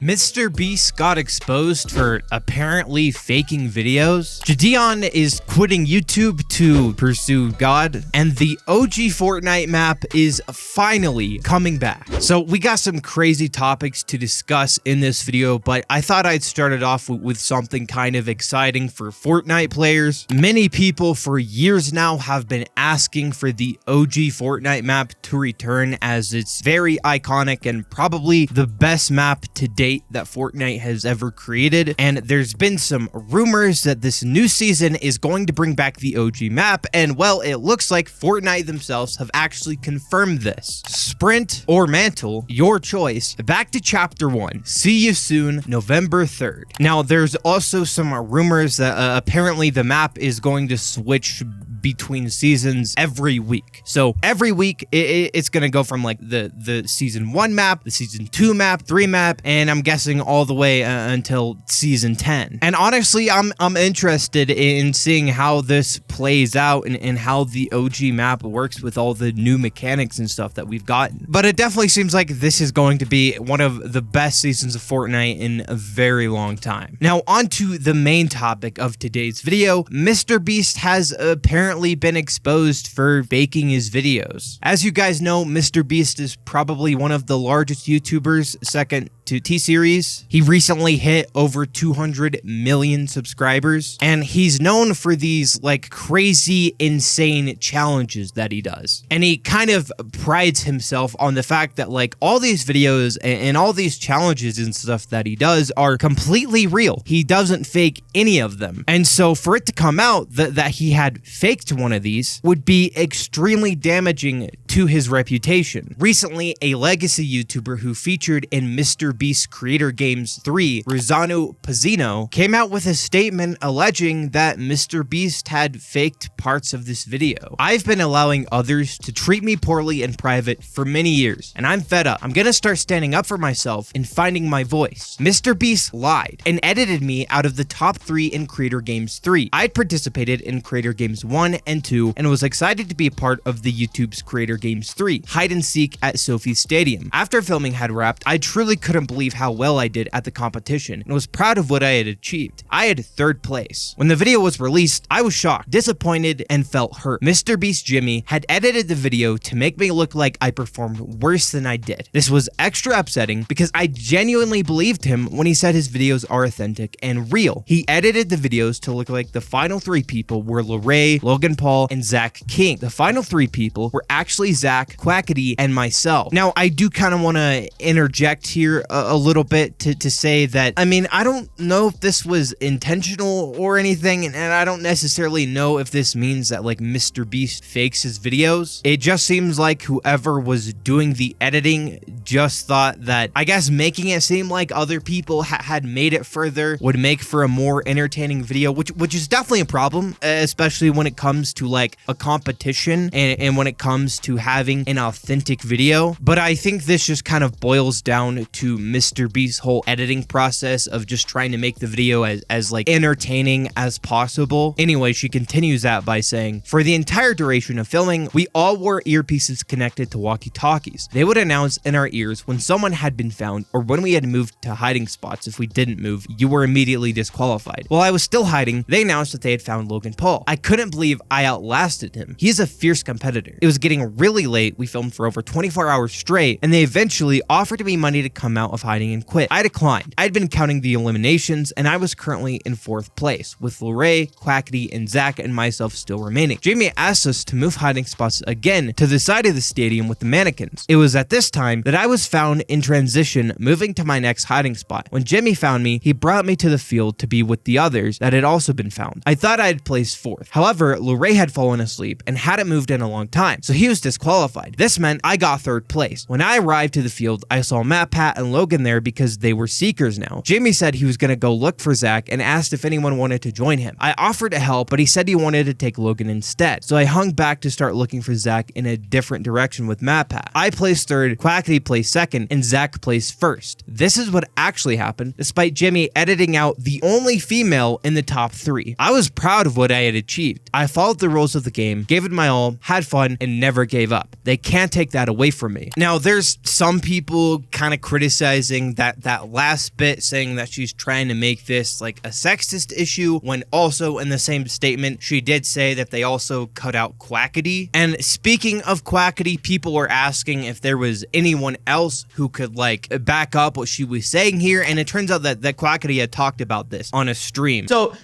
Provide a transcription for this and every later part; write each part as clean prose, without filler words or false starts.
Mr. Beast got exposed for apparently faking videos. Gideon is quitting YouTube to pursue God, and the OG Fortnite map is finally coming back. So we got some crazy topics to discuss in this video, but I thought I'd start it off with something kind of exciting for Fortnite players. Many people for years now have been asking for the OG Fortnite map to return, as it's very iconic and probably the best map to date that Fortnite has ever created. And there's been some rumors that this new season is going to bring back the OG map, and well, it looks like Fortnite themselves have actually confirmed this. Sprint or Mantle, your choice. Back to chapter 1. See you soon, November 3rd. Now, there's also some rumors that apparently the map is going to switch between seasons every week. So every week it's gonna go from like the season 1 map, the season 2 map, 3 map, and I'm guessing all the way until season 10. And honestly, I'm interested in seeing how this plays out and how the OG map works with all the new mechanics and stuff that we've gotten. But it definitely seems like this is going to be one of the best seasons of Fortnite in a very long time. Now on to the main topic of today's video. Mr. Beast has apparently been exposed for faking his videos. As you guys know, Mr. Beast is probably one of the largest YouTubers, second to T-Series. He recently hit over 200 million subscribers, and he's known for these like crazy, insane challenges that he does. And he kind of prides himself on the fact that like all these videos and all these challenges and stuff that he does are completely real. He doesn't fake any of them. And so for it to come out that he had faked one of these would be extremely damaging to his reputation. Recently, a legacy YouTuber who featured in Mr. Beast Creator Games 3, Rosano Pizzino, came out with a statement alleging that Mr. Beast had faked parts of this video. I've been allowing others to treat me poorly in private for many years, and I'm fed up. I'm gonna start standing up for myself and finding my voice. Mr. Beast lied and edited me out of the top 3 in Creator Games 3. I'd participated in Creator Games 1 and 2 and was excited to be a part of the YouTube's Creator Games 3, Hide and Seek at Sophie Stadium. After filming had wrapped, I truly couldn't believe how well I did at the competition and was proud of what I had achieved. I had 3rd place. When the video was released, I was shocked, disappointed, and felt hurt. Mr. Beast Jimmy had edited the video to make me look like I performed worse than I did. This was extra upsetting because I genuinely believed him when he said his videos are authentic and real. He edited the videos to look like the final 3 people were Lorray, Logan Paul, and Zach King. The final 3 people were actually Zach, Quackity, and myself. Now, I do kind of want to interject here a little bit to say that, I mean, I don't know if this was intentional or anything, and I don't necessarily know if this means that like Mr. Beast fakes his videos. It just seems like whoever was doing the editing just thought that, I guess, making it seem like other people had made it further would make for a more entertaining video, which is definitely a problem, especially when it comes to like a competition and when it comes to having an authentic video. But I think this just kind of boils down to Mr. Beast's whole editing process of just trying to make the video as like entertaining as possible. Anyway, she continues that by saying, for the entire duration of filming, we all wore earpieces connected to walkie-talkies. They would announce in our ears when someone had been found or when we had moved to hiding spots. If we didn't move, you were immediately disqualified. While I was still hiding, they announced that they had found Logan Paul. I couldn't believe I outlasted him. He is a fierce competitor. It was getting really late. We filmed for over 24 hours straight, and they eventually offered me money to come out of hiding and quit. I declined. I'd been counting the eliminations, and I was currently in 4th place, with Lorray, Quackity, and Zach and myself still remaining. Jamie asked us to move hiding spots again to the side of the stadium with the mannequins. It was at this time that I was found in transition, moving to my next hiding spot. When Jimmy found me, he brought me to the field to be with the others that had also been found. I thought I had placed 4th. However, Lorray had fallen asleep and hadn't moved in a long time, so he was disqualified. This meant I got 3rd place. When I arrived to the field, I saw Matt, Pat, and Logan there because they were seekers now. Jamie said he was going to go look for Zach and asked if anyone wanted to join him. I offered to help, but he said he wanted to take Logan instead, so I hung back to start looking for Zach in a different direction with Matt, Pat. I placed 3rd, Quackity placed 2nd, and Zach placed 1st. This is what actually happened, despite Jimmy editing out the only female in the top 3. I was proud of what I had achieved. I followed the rules of the game, gave it my all, had fun, and never gave gave up. They can't take that away from me. Now, there's some people kind of criticizing that last bit, saying that she's trying to make this like a sexist issue, when also in the same statement, she did say that they also cut out Quackity. And speaking of Quackity, people were asking if there was anyone else who could like back up what she was saying here, and it turns out that Quackity had talked about this on a stream. So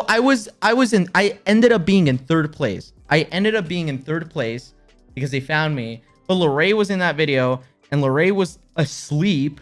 I ended up being in third place. Because they found me, but Lorray was in that video and Lorray was asleep.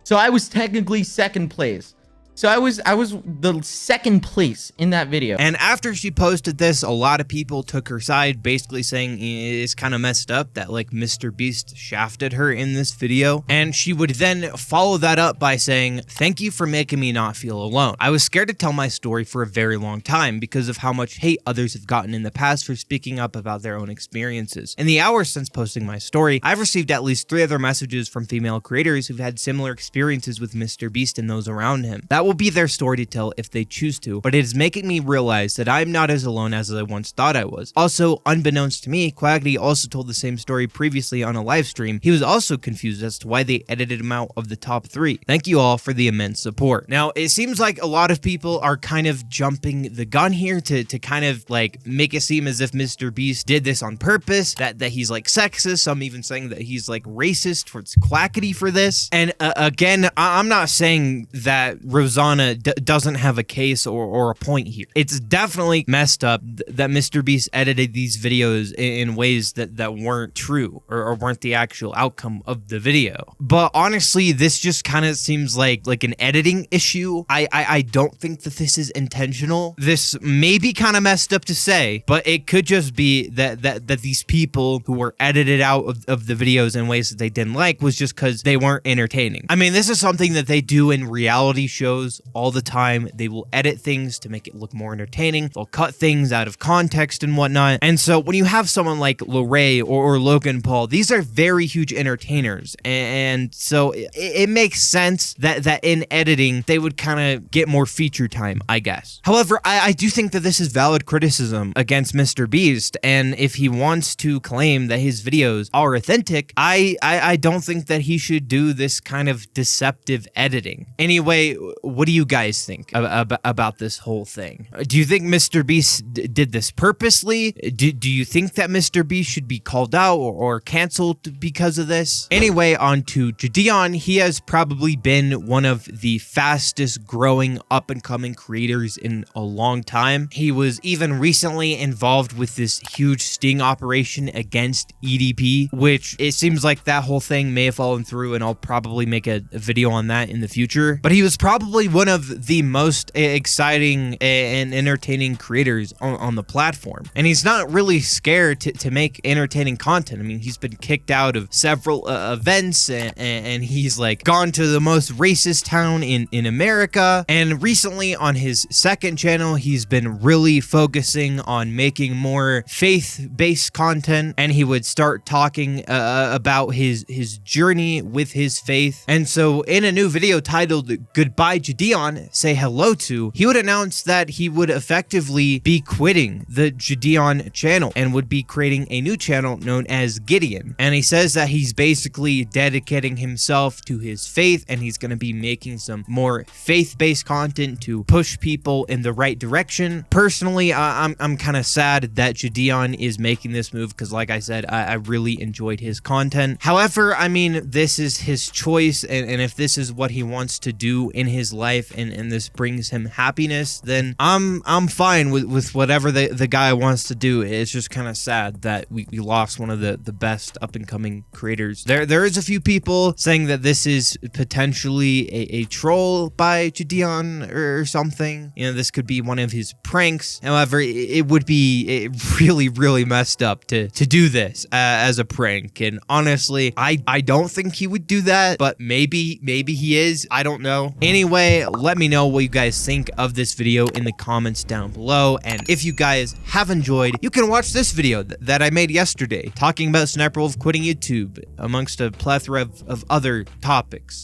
So I was technically second place. So I was the second place in that video. And after she posted this, a lot of people took her side, basically saying it's kind of messed up that like Mr. Beast shafted her in this video. And she would then follow that up by saying, "Thank you for making me not feel alone. I was scared to tell my story for a very long time because of how much hate others have gotten in the past for speaking up about their own experiences. In the hours since posting my story, I've received at least 3 other messages from female creators who've had similar experiences with Mr. Beast and those around him. That will be their story to tell if they choose to, but it is making me realize that I'm not as alone as I once thought I was." Also, unbeknownst to me, Quackity also told the same story previously on a live stream. He was also confused as to why they edited him out of the top 3. Thank you all for the immense support. Now, it seems like a lot of people are kind of jumping the gun here to kind of like make it seem as if Mr. Beast did this on purpose, that he's like sexist, some even saying that he's like racist towards Quackity for this. And again, I'm not saying that Rosanna doesn't have a case or a point here. It's definitely messed up that Mr. Beast edited these videos in ways that weren't true or weren't the actual outcome of the video. But honestly, this just kind of seems like an editing issue. I don't think that this is intentional. This may be kind of messed up to say, but it could just be that these people who were edited out of the videos in ways that they didn't like was just because they weren't entertaining. I mean, this is something that they do in reality shows all the time. They will edit things to make it look more entertaining. They'll cut things out of context and whatnot. And so when you have someone like Lorray or Logan Paul, these are very huge entertainers. And so it makes sense that in editing, they would kind of get more feature time, I guess. However, I do think that this is valid criticism against Mr. Beast. And if he wants to claim that his videos are authentic, I don't think that he should do this kind of deceptive editing. Anyway, what do you guys think about this whole thing? Do you think Mr. Beast did this purposely? Do you think that Mr. Beast should be called out or canceled because of this? Anyway, on to Jidion. He has probably been one of the fastest growing up and coming creators in a long time. He was even recently involved with this huge sting operation against EDP, which it seems like that whole thing may have fallen through, and I'll probably make a video on that in the future. But he was probably one of the most exciting and entertaining creators on the platform. And he's not really scared to make entertaining content. I mean, he's been kicked out of several events and he's like gone to the most racist town in America. And recently on his second channel, he's been really focusing on making more faith-based content, and he would start talking about his journey with his faith. And so in a new video titled "Goodbye Jidion, Say Hello To," he would announce that he would effectively be quitting the Jidion channel and would be creating a new channel known as Gideon. And he says that he's basically dedicating himself to his faith, and he's going to be making some more faith-based content to push people in the right direction. Personally, I'm kind of sad that Jidion is making this move because, like I said, I really enjoyed his content. However, I mean, this is his choice, and if this is what he wants to do in his life and this brings him happiness, then I'm fine with whatever the guy wants to do. It's just kind of sad that we lost one of the best up-and-coming creators. There is a few people saying that this is potentially a troll by Jidion or something. You know, this could be one of his pranks. However, it would be really messed up to do this as a prank. And honestly, I don't think he would do that, but maybe he is. I don't know. Anyway, let me know what you guys think of this video in the comments down below. And if you guys have enjoyed, you can watch this video that I made yesterday talking about Sniper Wolf quitting YouTube amongst a plethora of other topics.